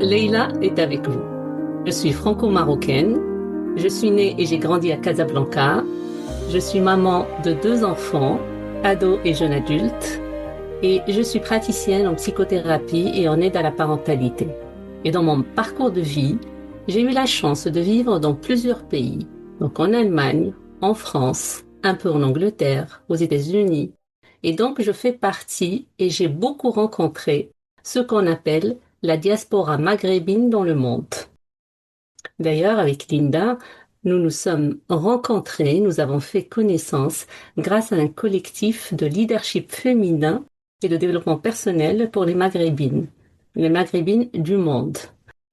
Leïla est avec vous. Je suis franco-marocaine. Je suis née et j'ai grandi à Casablanca. Je suis maman de 2 enfants, ados et jeunes adultes. Et je suis praticienne en psychothérapie et en aide à la parentalité. Et dans mon parcours de vie, j'ai eu la chance de vivre dans plusieurs pays. Donc en Allemagne, en France, un peu en Angleterre, aux États-Unis. Et donc je fais partie et j'ai beaucoup rencontré ce qu'on appelle la diaspora maghrébine dans le monde. D'ailleurs, avec Linda, nous nous sommes rencontrés, nous avons fait connaissance grâce à un collectif de leadership féminin et de développement personnel pour les maghrébines du monde.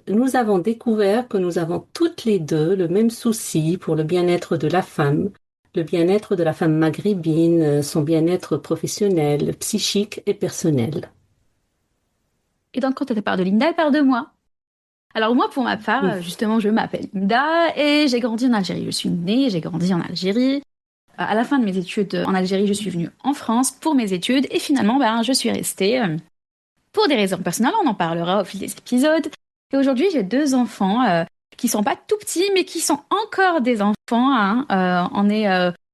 Nous avons découvert que nous avons toutes les deux le même souci pour le bien-être de la femme, le bien-être de la femme maghrébine, son bien-être professionnel, psychique et personnel. Et donc, quand elle parle de Linda, elle parle de moi. Alors moi, pour ma part, justement, je m'appelle Linda et j'ai grandi en Algérie. Je suis née, j'ai grandi en Algérie. À la fin de mes études en Algérie, je suis venue en France pour mes études et finalement, je suis restée pour des raisons personnelles. On en parlera au fil des épisodes. Et aujourd'hui, j'ai 2 enfants qui sont pas tout petits, mais qui sont encore des enfants. On est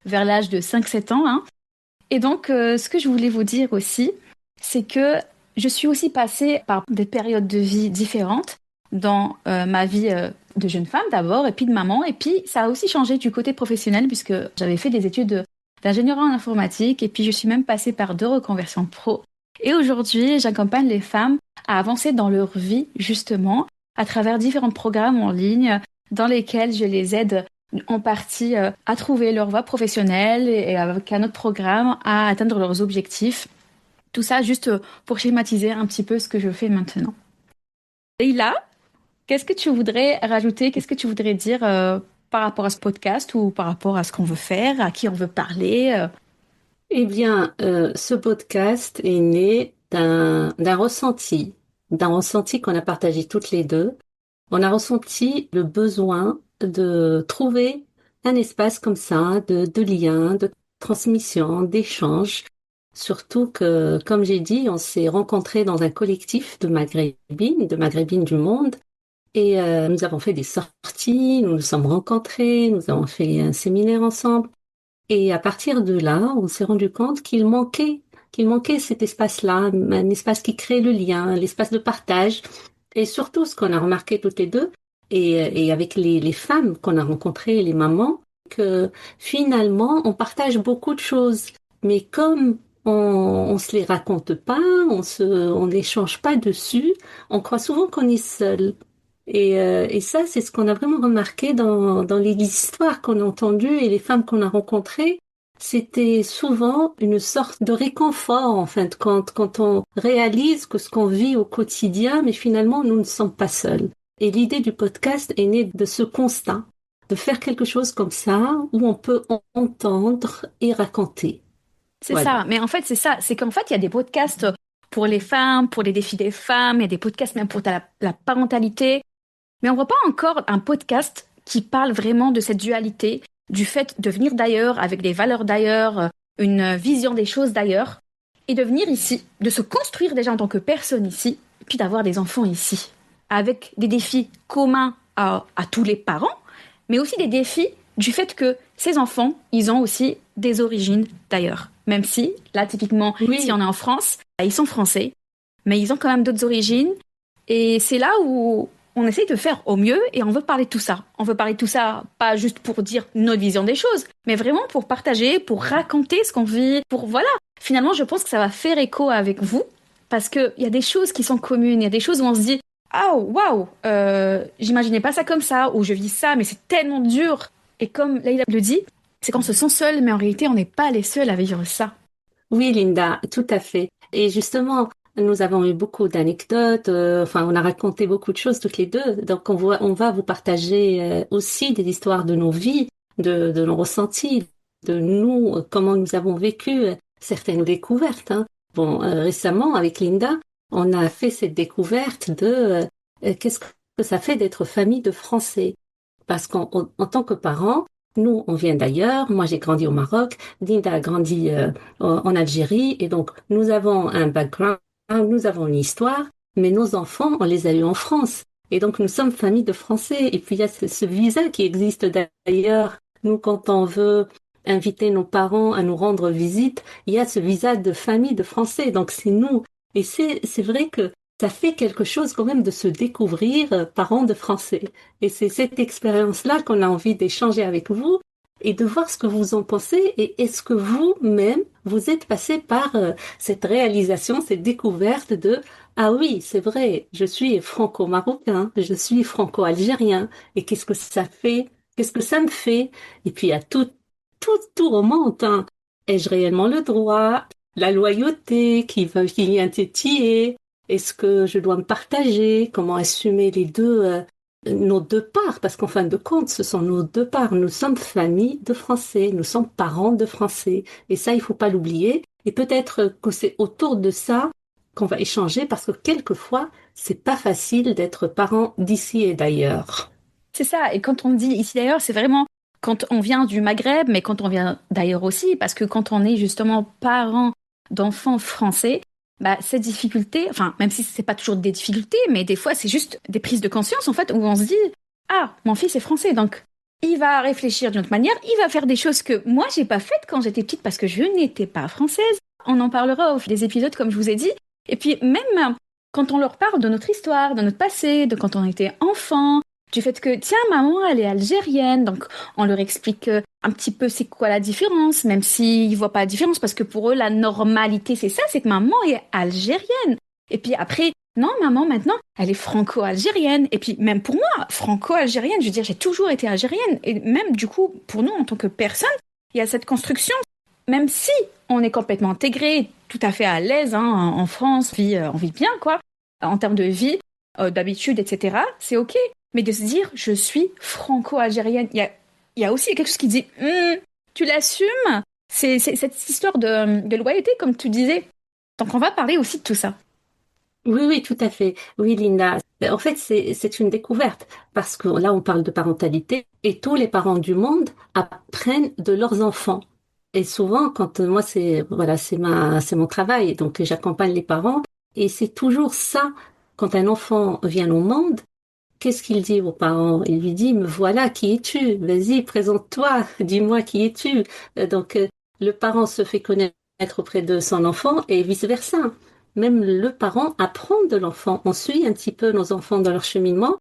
vers l'âge de 5-7 ans. Et donc, ce que je voulais vous dire aussi, c'est que je suis aussi passée par des périodes de vie différentes dans ma vie de jeune femme d'abord, et puis de maman. Et puis, ça a aussi changé du côté professionnel, puisque j'avais fait des études d'ingénieur en informatique, et puis je suis même passée par 2 reconversions pro. Et aujourd'hui, j'accompagne les femmes à avancer dans leur vie, justement, à travers différents programmes en ligne dans lesquels je les aide en partie à trouver leur voie professionnelle et avec un autre programme à atteindre leurs objectifs. Tout ça juste pour schématiser un petit peu ce que je fais maintenant. Leïla, qu'est-ce que tu voudrais rajouter, qu'est-ce que tu voudrais dire par rapport à ce podcast ou par rapport à ce qu'on veut faire, à qui on veut parler Eh bien, ce podcast est né d'un ressenti qu'on a partagé toutes les deux. On a ressenti le besoin de trouver un espace comme ça, de lien, de transmission, d'échange. Surtout que, comme j'ai dit, on s'est rencontrés dans un collectif de maghrébines du monde. Et nous avons fait des sorties, nous nous sommes rencontrés, nous avons fait un séminaire ensemble. Et à partir de là, on s'est rendu compte qu'il manquait cet espace-là, un espace qui crée le lien, l'espace de partage. Et surtout, ce qu'on a remarqué toutes les deux, et avec les femmes qu'on a rencontrées, les mamans, que finalement, on partage beaucoup de choses. Mais comme on se les raconte pas, on n'échange pas dessus, on croit souvent qu'on est seul. Et ça, c'est ce qu'on a vraiment remarqué dans les histoires qu'on a entendues et les femmes qu'on a rencontrées. C'était souvent une sorte de réconfort, en fin de compte, quand on réalise que ce qu'on vit au quotidien, mais finalement, nous ne sommes pas seuls. Et l'idée du podcast est née de ce constat, de faire quelque chose comme ça, où on peut entendre et raconter. C'est Voilà. ça, mais en fait, c'est ça. C'est qu'en fait, il y a des podcasts pour les femmes, pour les défis des femmes, il y a des podcasts même pour la parentalité. Mais on voit pas encore un podcast qui parle vraiment de cette dualité, du fait de venir d'ailleurs avec des valeurs d'ailleurs, une vision des choses d'ailleurs, et de venir ici, de se construire déjà en tant que personne ici, puis d'avoir des enfants ici, avec des défis communs à tous les parents, mais aussi des défis du fait que ces enfants, ils ont aussi des origines d'ailleurs. Même si, là typiquement, si Oui, on est en France, ils sont français, mais ils ont quand même d'autres origines. Et c'est là où on essaye de faire au mieux et on veut parler de tout ça. On veut parler de tout ça, pas juste pour dire notre vision des choses, mais vraiment pour partager, pour raconter ce qu'on vit, pour voilà. Finalement, je pense que ça va faire écho avec vous parce qu'il y a des choses qui sont communes, il y a des choses où on se dit, ah waouh, j'imaginais pas ça comme ça, ou je vis ça, mais c'est tellement dur. Et comme Leïla le dit, c'est qu'on se sent seul, mais en réalité, on n'est pas les seuls à vivre ça. oui, Linda, tout à fait. Et justement, nous avons eu beaucoup d'anecdotes, enfin, on a raconté beaucoup de choses toutes les deux. Donc, on va vous partager aussi des histoires de nos vies, de nos ressentis, de nous, comment nous avons vécu certaines découvertes, hein. Bon, récemment, avec Linda, on a fait cette découverte de qu'est-ce que ça fait d'être famille de Français. Parce en tant que parents, nous, on vient d'ailleurs. Moi, j'ai grandi au Maroc. Linda a grandi en Algérie. Et donc, nous avons un background, nous avons une histoire. mais nos enfants, on les a eus en France. Et donc, nous sommes famille de Français. Et puis, il y a ce visa qui existe d'ailleurs. Nous, quand on veut inviter nos parents à nous rendre visite, il y a ce visa de famille de Français. Donc, c'est nous. Et c'est vrai que ça fait quelque chose quand même de se découvrir parents de Français. Et c'est cette expérience-là qu'on a envie d'échanger avec vous et de voir ce que vous en pensez et est-ce que vous-même, vous êtes passé par cette réalisation, cette découverte de ah oui, c'est vrai, je suis franco-marocain, je suis franco-algérien et qu'est-ce que ça fait? Qu'est-ce que ça me fait? Et puis à tout remonte, hein. Ai-je réellement le droit? La loyauté qui vient tétiller? Est-ce que je dois me partager? Comment assumer nos deux parts? Parce qu'en fin de compte, ce sont nos deux parts. Nous sommes famille de Français, nous sommes parents de Français. Et ça, il faut pas l'oublier. Et peut-être que c'est autour de ça qu'on va échanger parce que quelquefois, c'est pas facile d'être parent d'ici et d'ailleurs. C'est ça. Et quand on dit ici d'ailleurs, c'est vraiment quand on vient du Maghreb, mais quand on vient d'ailleurs aussi, parce que quand on est justement parent d'enfants français, bah, ces difficultés, enfin, même si c'est pas toujours des difficultés, mais des fois, c'est juste des prises de conscience, en fait, où on se dit, ah, mon fils est français, donc il va réfléchir d'une autre manière, il va faire des choses que moi, j'ai pas faites quand j'étais petite parce que je n'étais pas française. On en parlera au fil des épisodes, comme je vous ai dit. Et puis, même quand on leur parle de notre histoire, de notre passé, de quand on était enfant, du fait que, tiens, maman, elle est algérienne, donc on leur explique un petit peu c'est quoi la différence, même s'ils voient pas la différence, parce que pour eux, la normalité, c'est ça, c'est que maman est algérienne. Et puis après, non, maman, maintenant, elle est franco-algérienne. Et puis même pour moi, franco-algérienne, je veux dire, j'ai toujours été algérienne. Et même du coup, pour nous, en tant que personne, il y a cette construction, même si on est complètement intégré, tout à fait à l'aise, hein, en France, on vit bien, quoi, en termes de vie, d'habitude, etc., c'est OK. Mais de se dire, je suis franco-algérienne, il y a aussi quelque chose qui dit, tu l'assumes? C'est cette histoire de loyauté, comme tu disais. Donc on va parler aussi de tout ça. Oui, oui, tout à fait. Oui, Linda. En fait, c'est une découverte parce que là, on parle de parentalité et tous les parents du monde apprennent de leurs enfants. Et souvent, quand moi, c'est mon travail, donc j'accompagne les parents et c'est toujours ça. Quand un enfant vient au monde, qu'est-ce qu'il dit aux parents? Il lui dit, me voilà, qui es-tu? Vas-y, présente-toi, dis-moi qui es-tu? Le parent se fait connaître auprès de son enfant et vice-versa. Même le parent apprend de l'enfant. On suit un petit peu nos enfants dans leur cheminement.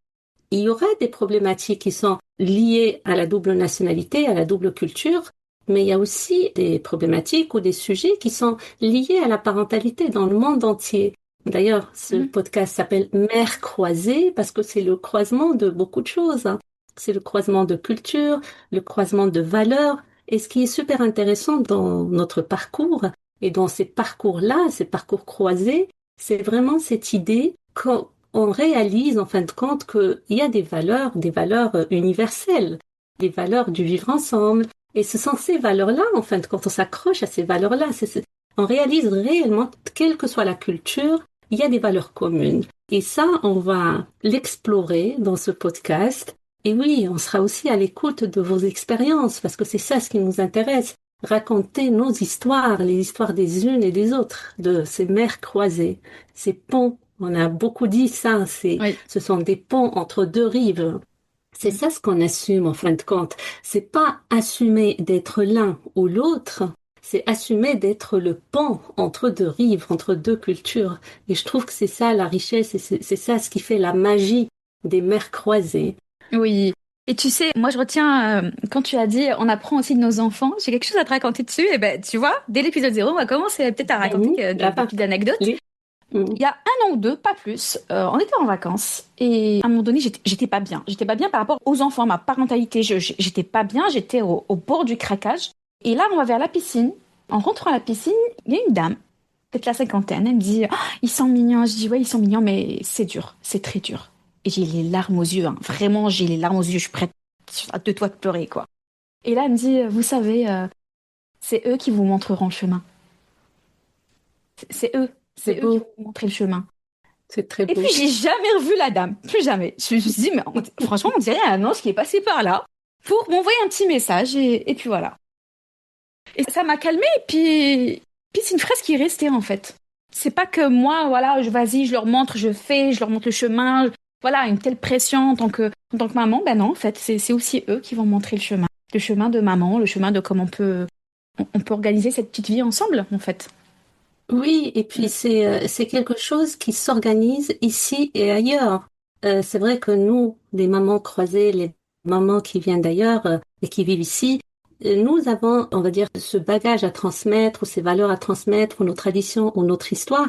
Il y aura des problématiques qui sont liées à la double nationalité, à la double culture, mais il y a aussi des problématiques ou des sujets qui sont liés à la parentalité dans le monde entier. D'ailleurs, ce podcast s'appelle Mères croisées parce que c'est le croisement de beaucoup de choses, hein. C'est le croisement de culture, le croisement de valeurs. Et ce qui est super intéressant dans notre parcours et dans ces parcours-là, ces parcours croisés, c'est vraiment cette idée qu'on réalise en fin de compte qu'il y a des valeurs universelles, des valeurs du vivre ensemble. Et ce sont ces valeurs-là, en fin de compte, on s'accroche à ces valeurs-là. On réalise réellement, quelle que soit la culture, il y a des valeurs communes. Et ça, on va l'explorer dans ce podcast. Et oui, on sera aussi à l'écoute de vos expériences, parce que c'est ça ce qui nous intéresse. Raconter nos histoires, les histoires des unes et des autres, de ces mers croisées, ces ponts. On a beaucoup dit ça, Oui. ce sont des ponts entre deux rives. C'est ça ce qu'on assume en fin de compte. C'est pas assumer d'être l'un ou l'autre, c'est assumer d'être le pont entre deux rives, entre deux cultures. Et je trouve que c'est ça la richesse, et c'est ça ce qui fait la magie des mers croisées. Oui. Et tu sais, moi je retiens quand tu as dit on apprend aussi de nos enfants, j'ai quelque chose à te raconter dessus. Et ben tu vois, dès l'épisode 0, on va commencer peut-être à raconter des petites anecdotes. Les- Mm. Il y a 1 an ou 2, pas plus, on était en vacances et à un moment donné, j'étais pas bien. J'étais pas bien par rapport aux enfants, ma parentalité. J'étais pas bien, j'étais au bord du craquage. Et là, on va vers la piscine. En rentrant à la piscine, il y a une dame, peut-être la cinquantaine. Elle me dit, ah, ils sont mignons. Je dis, ouais, ils sont mignons, mais c'est dur, c'est très dur. Et j'ai les larmes aux yeux, hein. Vraiment, j'ai les larmes aux yeux. Je suis prête à 2 doigts de pleurer, quoi. Et là, elle me dit, vous savez, c'est eux qui vous montreront le chemin. C'est eux. C'est C'est eux qui vont beau, vous montrer le chemin. c'est très Et puis, beau. j'ai jamais revu la dame. Plus jamais. Je me suis dit, mais franchement, on dirait un ange qui est passé par là pour m'envoyer un petit message. Et puis voilà. Et ça m'a calmée. Et puis c'est une phrase qui est restée, en fait. c'est pas que moi, voilà, vas-y, je leur montre, je leur montre le chemin, voilà, une telle pression en tant que maman. Ben non, en fait, c'est aussi eux qui vont montrer le chemin de maman, le chemin de comment on peut organiser cette petite vie ensemble, en fait. Oui, et puis Mm. c'est quelque chose qui s'organise ici et ailleurs. C'est vrai que nous, les mamans croisées, les mamans qui viennent d'ailleurs et qui vivent ici, nous avons, on va dire, ce bagage à transmettre, ou ces valeurs à transmettre, ou nos traditions, ou notre histoire.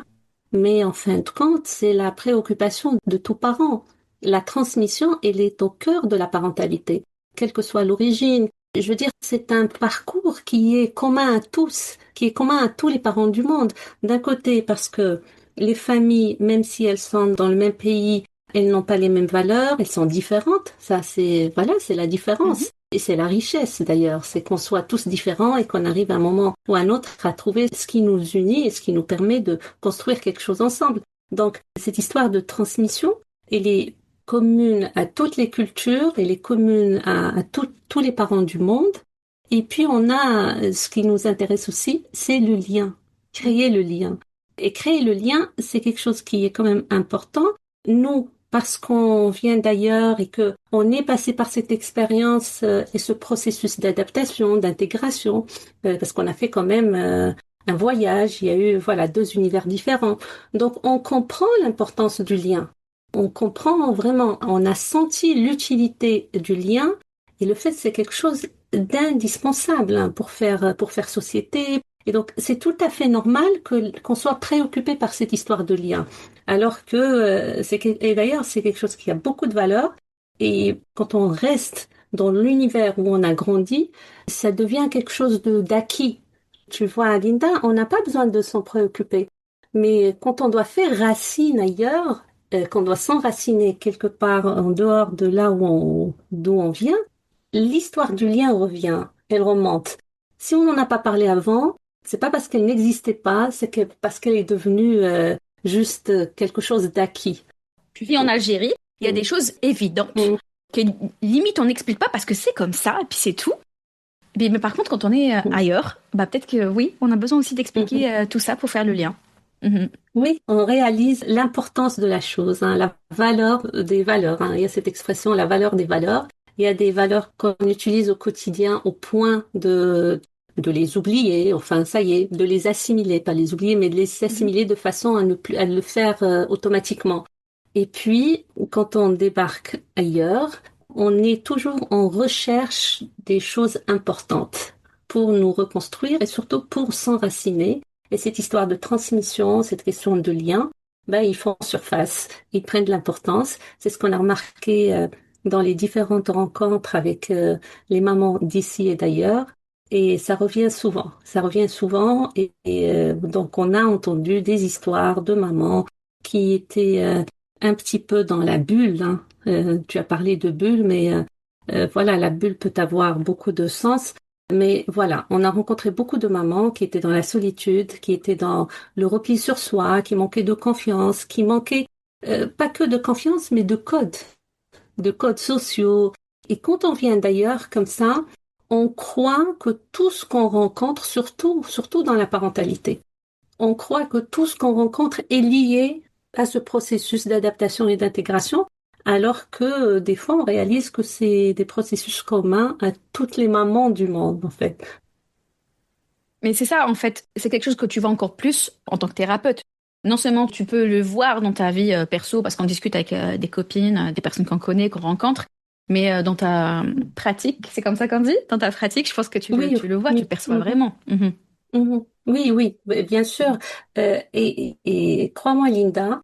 Mais en fin de compte, c'est la préoccupation de tout parent. La transmission, elle est au cœur de la parentalité, quelle que soit l'origine. Je veux dire, c'est un parcours qui est commun à tous, qui est commun à tous les parents du monde. D'un côté, parce que les familles, même si elles sont dans le même pays, elles n'ont pas les mêmes valeurs, elles sont différentes. Ça, c'est, voilà, c'est la Mhm. différence. Et c'est la richesse d'ailleurs, c'est qu'on soit tous différents et qu'on arrive à un moment ou à un autre à trouver ce qui nous unit et ce qui nous permet de construire quelque chose ensemble. Donc, cette histoire de transmission, elle est commune à toutes les cultures, elle est commune à tous les parents du monde. Et puis, on a, ce qui nous intéresse aussi, c'est le lien, créer le lien. Et créer le lien, c'est quelque chose qui est quand même important. Nous, parce qu'on vient d'ailleurs et que on est passé par cette expérience et ce processus d'adaptation, d'intégration, parce qu'on a fait quand même un voyage, il y a eu voilà deux univers différents. Donc on comprend l'importance du lien. On comprend vraiment, on a senti l'utilité du lien et le fait c'est quelque chose d'indispensable hein, pour faire société. Et donc c'est tout à fait normal que qu'on soit préoccupé par cette histoire de lien. Alors que et d'ailleurs c'est quelque chose qui a beaucoup de valeur et quand on reste dans l'univers où on a grandi, ça devient quelque chose de d'acquis. Tu vois, Linda, on n'a pas besoin de s'en préoccuper. Mais quand on doit faire racine ailleurs, qu'on doit s'enraciner quelque part en dehors de là d'où on vient, l'histoire du lien revient, elle remonte. Si on n'en a pas parlé avant, c'est pas parce qu'elle n'existait pas, parce qu'elle est devenue juste quelque chose d'acquis. Tu vis en Algérie, il y a des Mm, choses évidentes mm, que limite on n'explique pas parce que c'est comme ça et puis c'est tout. Mais par contre, quand on est mm, ailleurs, bah peut-être que oui, on a besoin aussi mm. d'expliquer tout ça pour faire le lien. Mhm. Oui, on réalise l'importance de la chose, hein, la valeur des valeurs. Hein. Il y a cette expression, la valeur des valeurs. Il y a des valeurs qu'on utilise au quotidien au point de les oublier, enfin ça y est, de les assimiler, pas les oublier, mais de les Mhm. assimiler de façon à ne plus à le faire automatiquement. Et puis, quand on débarque ailleurs, on est toujours en recherche des choses importantes pour nous reconstruire et surtout pour s'enraciner. Et cette histoire de transmission, cette question de lien, ben, ils font surface, ils prennent de l'importance. C'est ce qu'on a remarqué dans les différentes rencontres avec les mamans d'ici et d'ailleurs. Et ça revient souvent. Donc on a entendu des histoires de mamans qui étaient un petit peu dans la bulle. Hein. Tu as parlé de bulle, mais voilà, la bulle peut avoir beaucoup de sens. Mais voilà, on a rencontré beaucoup de mamans qui étaient dans la solitude, qui étaient dans le repli sur soi, qui manquaient de confiance, qui manquaient pas que de confiance, mais de codes sociaux. Et quand on vient d'ailleurs comme ça, on croit que tout ce qu'on rencontre, surtout dans la parentalité, on croit que tout ce qu'on rencontre est lié à ce processus d'adaptation et d'intégration, alors que des fois on réalise que c'est des processus communs à toutes les mamans du monde, en fait. Mais c'est ça, en fait, c'est quelque chose que tu vois encore plus en tant que thérapeute. Non seulement tu peux le voir dans ta vie perso, parce qu'on discute avec des copines, des personnes qu'on connaît, qu'on rencontre, mais dans ta pratique, c'est comme ça qu'on dit, dans ta pratique, je pense que Oui, tu le vois, tu le oui, perçois mhm, vraiment. Mhm. mhm. Oui, oui, bien sûr. Et crois-moi, Linda,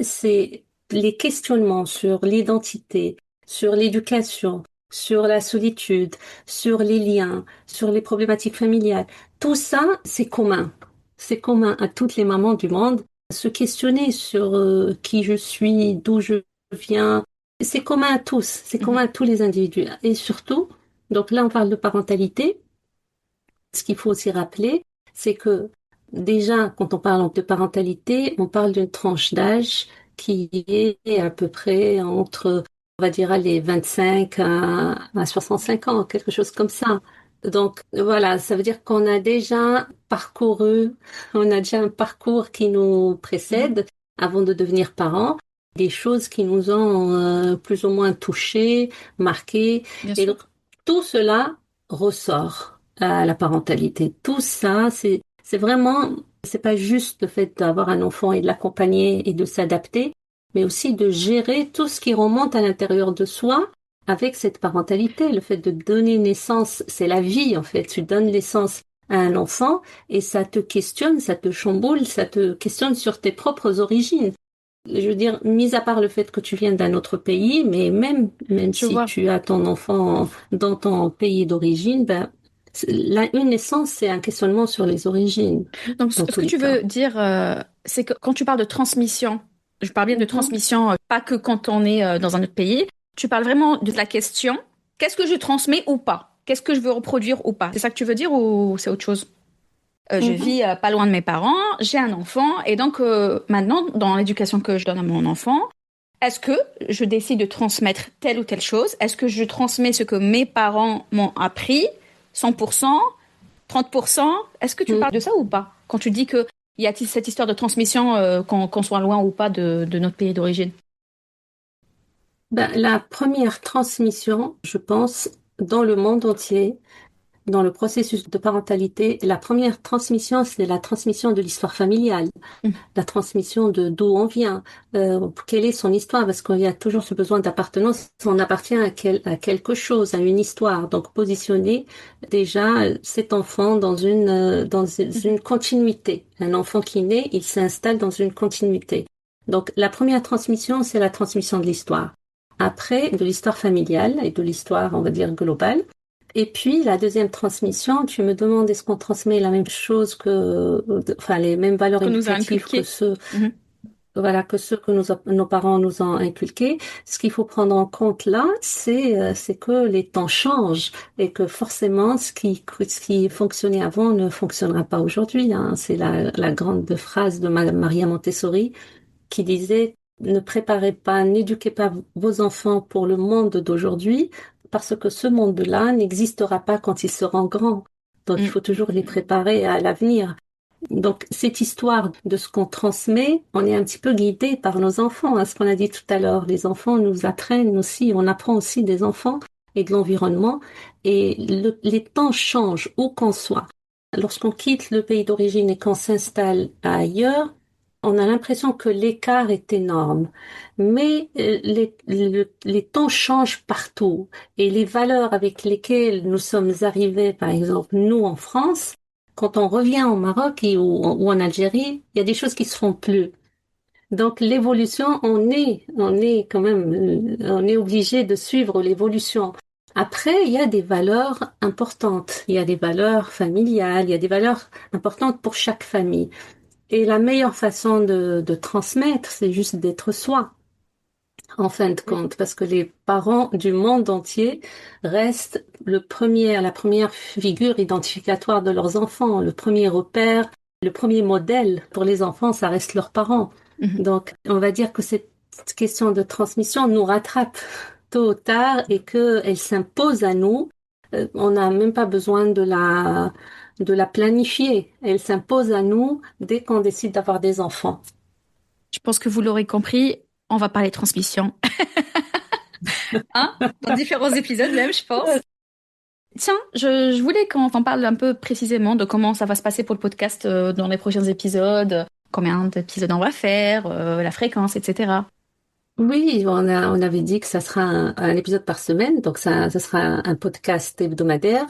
c'est les questionnements sur l'identité, sur l'éducation, sur la solitude, sur les liens, sur les problématiques familiales. Tout ça, c'est commun. C'est commun à toutes les mamans du monde. Se questionner sur qui je suis, d'où je viens, c'est commun à tous. C'est commun Mhm. à tous les individus. Et surtout, donc là, on parle de parentalité. Ce qu'il faut aussi rappeler, c'est que déjà, quand on parle de parentalité, on parle d'une tranche d'âge qui est à peu près entre, on va dire, les 25 à 65 ans, quelque chose comme ça. Donc voilà, ça veut dire qu'on a déjà parcouru, on a déjà un parcours qui nous Mhm. précède avant de devenir parents, des choses qui nous ont plus ou moins touchés, marqués, Bien et sûr. donc tout cela ressort à la parentalité. Tout ça, c'est vraiment, c'est pas juste le fait d'avoir un enfant et de l'accompagner et de s'adapter, mais aussi de gérer tout ce qui remonte à l'intérieur de soi avec cette parentalité. Le fait de donner naissance, c'est la vie en fait. Tu donnes naissance à un enfant et ça te questionne, ça te chamboule, ça te questionne sur tes propres origines. Je veux dire, mis à part le fait que tu viens d'un autre pays, mais même Je si vois. tu as ton enfant dans ton pays d'origine, ben, une naissance, c'est un questionnement sur les origines, Donc, dans ce tous que les tu cas. veux dire, c'est que quand tu parles de transmission, je parle bien de Mhm. transmission, pas que quand on est dans un autre pays, tu parles vraiment de la question, qu'est-ce que je transmets ou pas? Qu'est-ce que je veux reproduire ou pas? C'est ça que tu veux dire ou c'est autre chose? Je Mhm. vis pas loin de mes parents, j'ai un enfant, et donc maintenant, dans l'éducation que je donne à mon enfant, est-ce que je décide de transmettre telle ou telle chose? Est-ce que je transmets ce que mes parents m'ont appris, 100%, 30%? Est-ce que tu parles de ça ou pas? Quand tu dis que il y a cette histoire de transmission, qu'on soit loin ou pas de notre pays d'origine. Ben, la première transmission, je pense, dans le monde entier, dans le processus de parentalité, la première transmission, c'est la transmission de l'histoire familiale, Mhm. la transmission de d'où on vient, quelle est son histoire, parce qu'il y a toujours ce besoin d'appartenance. On appartient à quelque chose, à une histoire. Donc, positionner déjà cet enfant dans Mhm. une continuité. Un enfant qui naît, il s'installe dans une continuité. Donc, la première transmission, c'est la transmission de l'histoire. Après, de l'histoire familiale et de l'histoire, on va dire, globale. Et puis, la deuxième transmission, tu me demandes est-ce qu'on transmet la même chose enfin, les mêmes Ce valeurs qu'on nous a éducatives inculqué. Mhm. voilà, que ceux que nos parents nous ont inculqués. Ce qu'il faut prendre en compte là, c'est que les temps changent et que forcément, ce qui fonctionnait avant ne fonctionnera pas aujourd'hui, hein. C'est la grande phrase de Madame Maria Montessori qui disait ne préparez pas, n'éduquez pas vos enfants pour le monde d'aujourd'hui, parce que ce monde-là n'existera pas quand ils seront grands. Donc, il Mhm. faut toujours les préparer à l'avenir. Donc, cette histoire de ce qu'on transmet, on est un petit peu guidé par nos enfants, hein, ce qu'on a dit tout à l'heure. Les enfants nous apprennent aussi, on apprend aussi des enfants et de l'environnement. Et les temps changent, où qu'on soit. Lorsqu'on quitte le pays d'origine et qu'on s'installe ailleurs, on a l'impression que l'écart est énorme. Mais les temps changent partout. Et les valeurs avec lesquelles nous sommes arrivés, par exemple, nous en France, quand on revient au Maroc ou en Algérie, il y a des choses qui se font plus. Donc l'évolution, on est quand même, on est obligé de suivre l'évolution. Après, il y a des valeurs importantes. Il y a des valeurs familiales, il y a des valeurs importantes pour chaque famille. Et la meilleure façon de transmettre, c'est juste d'être soi, en fin de Oui. compte, parce que les parents du monde entier restent la première figure identificatoire de leurs enfants, le premier repère, le premier modèle pour les enfants, ça reste leurs parents. Mhm. Donc, on va dire que cette question de transmission nous rattrape tôt ou tard et qu'elle s'impose à nous. On n'a même pas besoin de la planifier. Elle s'impose à nous dès qu'on décide d'avoir des enfants. Je pense que vous l'aurez compris, on va parler transmission. Hein? Dans différents épisodes même, je pense. Tiens, je voulais qu'on t'en parle un peu précisément de comment ça va se passer pour le podcast dans les prochains épisodes, combien d'épisodes on va faire, la fréquence, etc. Oui, on avait dit que ça sera un épisode par semaine, donc ça sera un podcast hebdomadaire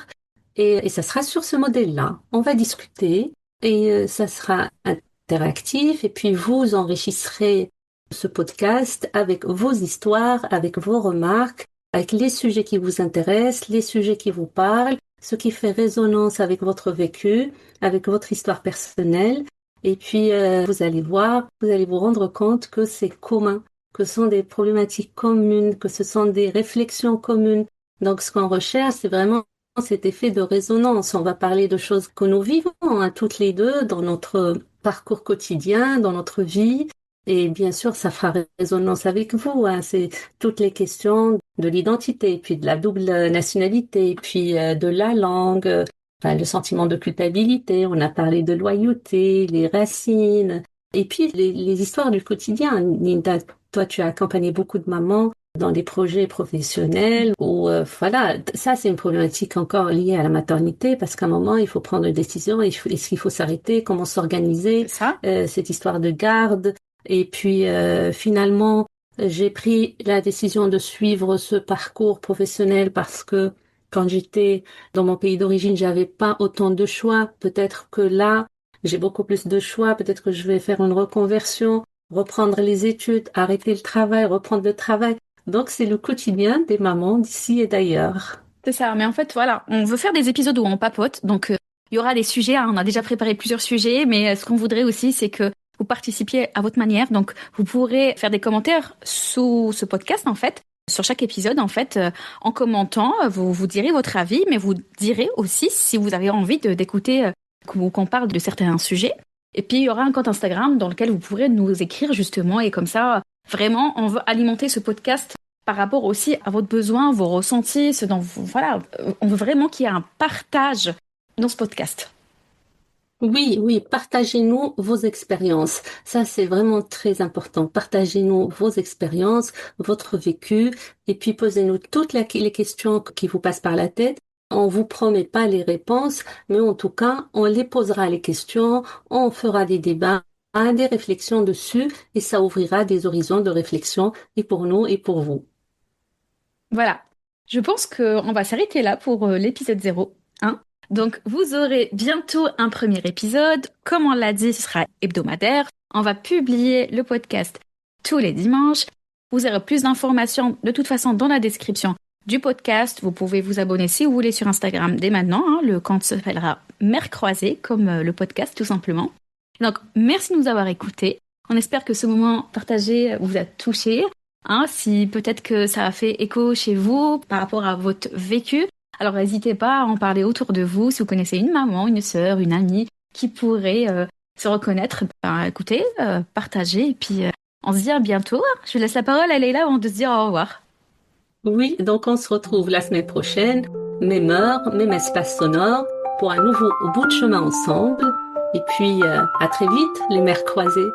et ça sera sur ce modèle-là. On va discuter et ça sera interactif et puis vous enrichirez ce podcast avec vos histoires, avec vos remarques, avec les sujets qui vous intéressent, les sujets qui vous parlent, ce qui fait résonance avec votre vécu, avec votre histoire personnelle. Et puis vous allez voir, vous allez vous rendre compte que c'est commun, que ce sont des problématiques communes, que ce sont des réflexions communes. Donc, ce qu'on recherche, c'est vraiment cet effet de résonance. On va parler de choses que nous vivons, hein, toutes les deux dans notre parcours quotidien, dans notre vie. Et bien sûr, ça fera résonance avec vous, hein. C'est toutes les questions de l'identité, puis de la double nationalité, puis de la langue, enfin, le sentiment de culpabilité. On a parlé de loyauté, les racines, et puis les histoires du quotidien. Linda, toi, tu as accompagné beaucoup de mamans dans des projets professionnels où, voilà, ça c'est une problématique encore liée à la maternité parce qu'à un moment, il faut prendre une décision, est-ce qu'il faut s'arrêter, comment s'organiser, C'est ça? cette histoire de garde. Et puis finalement, j'ai pris la décision de suivre ce parcours professionnel parce que quand j'étais dans mon pays d'origine, j'avais pas autant de choix. Peut-être que là, j'ai beaucoup plus de choix. Peut-être que je vais faire une reconversion, reprendre les études, arrêter le travail, reprendre le travail. Donc c'est le quotidien des mamans d'ici et d'ailleurs. C'est ça, mais en fait, voilà, on veut faire des épisodes où on papote, donc il y aura des sujets, hein, on a déjà préparé plusieurs sujets, mais ce qu'on voudrait aussi, c'est que vous participiez à votre manière, donc vous pourrez faire des commentaires sous ce podcast, en fait, sur chaque épisode, en fait, en commentant, vous direz votre avis, mais vous direz aussi si vous avez envie d'écouter qu'on parle de certains sujets. Et puis, il y aura un compte Instagram dans lequel vous pourrez nous écrire, justement, et comme ça, vraiment, on veut alimenter ce podcast par rapport aussi à votre besoin, vos ressentis, ce dont vous, voilà, on veut vraiment qu'il y ait un partage dans ce podcast. Oui, oui, partagez-nous vos expériences. Ça, c'est vraiment très important. Partagez-nous vos expériences, votre vécu, et puis posez-nous toutes les questions qui vous passent par la tête. On vous promet pas les réponses, mais en tout cas, on les posera les questions, on fera des débats, des réflexions dessus, et ça ouvrira des horizons de réflexion, et pour nous, et pour vous. Voilà. Je pense qu'on va s'arrêter là pour l'épisode 0, hein. Donc, vous aurez bientôt un premier épisode. Comme on l'a dit, ce sera hebdomadaire. On va publier le podcast tous les dimanches. Vous aurez plus d'informations de toute façon dans la description du podcast. Vous pouvez vous abonner si vous voulez sur Instagram dès maintenant, hein. Le compte s'appellera Mère Croisée, comme le podcast tout simplement. Donc, merci de nous avoir écoutés. On espère que ce moment partagé vous a touché. Hein, si peut-être que ça a fait écho chez vous par rapport à votre vécu, alors n'hésitez pas à en parler autour de vous. Si vous connaissez une maman, une sœur, une amie qui pourrait se reconnaître, ben, écoutez, partagez. Et puis, on se dit à bientôt. Je laisse la parole à Leïla avant de se dire au revoir. Oui, donc on se retrouve la semaine prochaine, même heure, même espace sonore, pour un nouveau bout de chemin ensemble. Et puis, à très vite, les mers croisées.